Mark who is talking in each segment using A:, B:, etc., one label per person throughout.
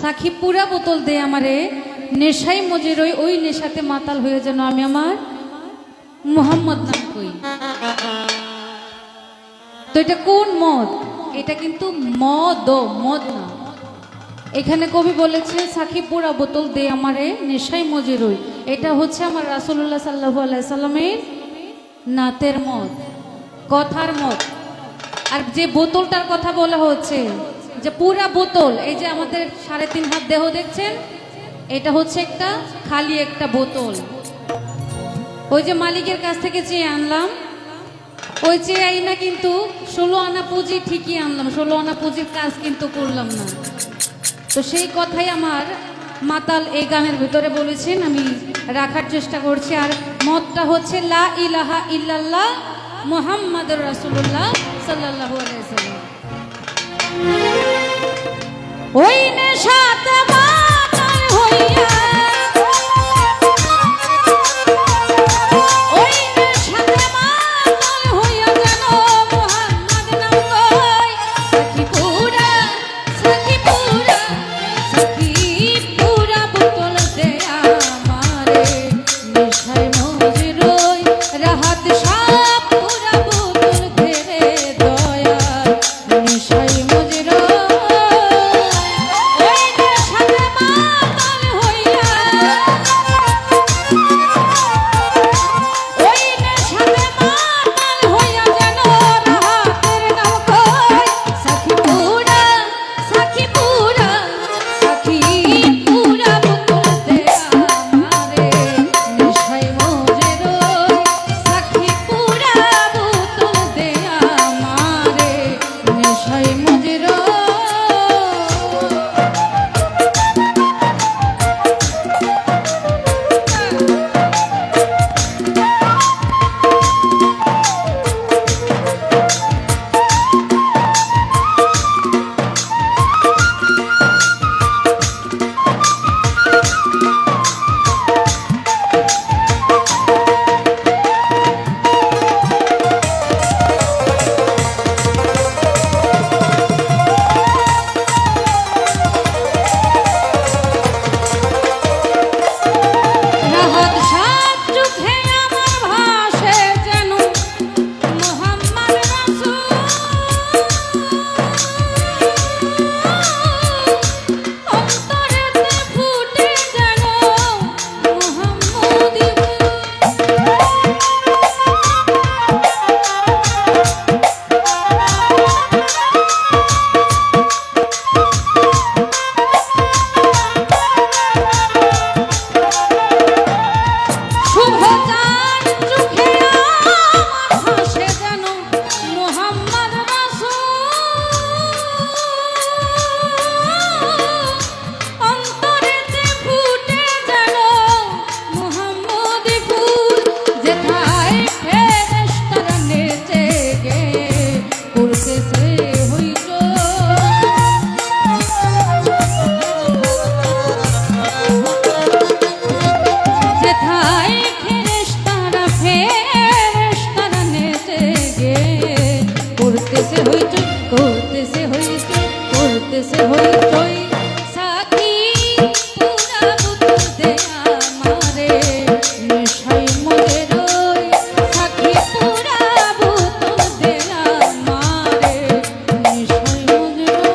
A: সাক্ষী পুরা বোতল দে আমারে নেশাই মজে রই, ওই নেশাতে মাতাল হয়ে যেন আমি আমার মুহাম্মদ নাম কই। তো এটা কোন মদ? এটা কিন্তু মদ না। এখানে কবি বলেছে সাক্ষী পুরা বোতল দে আমারে নেশাই মজে রই, এটা হচ্ছে আমার রাসূলুল্লাহ সাল্লাল্লাহু আলাইহি সাল্লামের নাতের মদ, কথার মদ। আর যে বোতলটার কথা বলা হচ্ছে যে পুরা বোতল, এই যে আমাদের 3.5 হাত দেহ দেখছেন, এটা হচ্ছে একটা খালি একটা বোতল। ওই যে মালিকের কাছ থেকে চেয়ে আনলাম, ওই চেয়ে আই না কিন্তু 16 আনা পুঁজি ঠিকই আনলাম, 16 আনা পুঁজির কাজ কিন্তু করলাম না। তো সেই কথাই আমার মাতাল এই গানের ভিতরে বলেছেন, আমি রাখার চেষ্টা করছি। আর মতটা হচ্ছে লা ইলাহা ইল্লাল্লাহ মুহাম্মাদুর রাসূলুল্লাহ সাল্লাল্লাহু আলাইহি ওয়াসাল্লাম। ওই নেশাতে মাতাল হইয়া, ওই নেশাতে মাতাল হইয়া যেন মুহাম্মদ নাম কই। সাক্ষী পুরা, সাক্ষী পুরা, সাক্ষী পুরা বোতল দে আমারে নেশায় মজে রই, রাহাত সাপ পুরা বোতল ঘেরে দয়া নেশায় মজে রই। ওই নেশাতে মাতাল হইয়া, ওই নেশাতে মাতাল হইয়া যেন রাহাতের নাম কই। সাক্ষী পুরা, সাক্ষী পুরা, সাক্ষী পুরা বোতল দে আমারে নেশায় মজে রই, সাক্ষী পুরা বোতল দে আমারে নেশায় মজে রই। রাহাত সাত চোখে আমার ভাসে যেন মুহাম্মদ রাসূল, অন্তরেতে ফুটে যেন মুহাম্মদি ফুল। শুভ চাঁদ চোখে আমার ভাসে যেন মুহাম্মদ রাসূল, অন্তরেতে ফুটে যেন মুহাম্মদি ফুল। যেথায় ফেরেশতারা নেচে গে করতেছে যেথায় ফেরেশতারা নেচে গে করতেছে হইচই, করতেছে হইচই, করতেছে হইচই। সাক্ষী পুরা বোতল দে আমারে নেশায় মজে রই, সাক্ষী পুরা বোতল দে আমারে নেশায় মজে রই।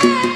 A: রে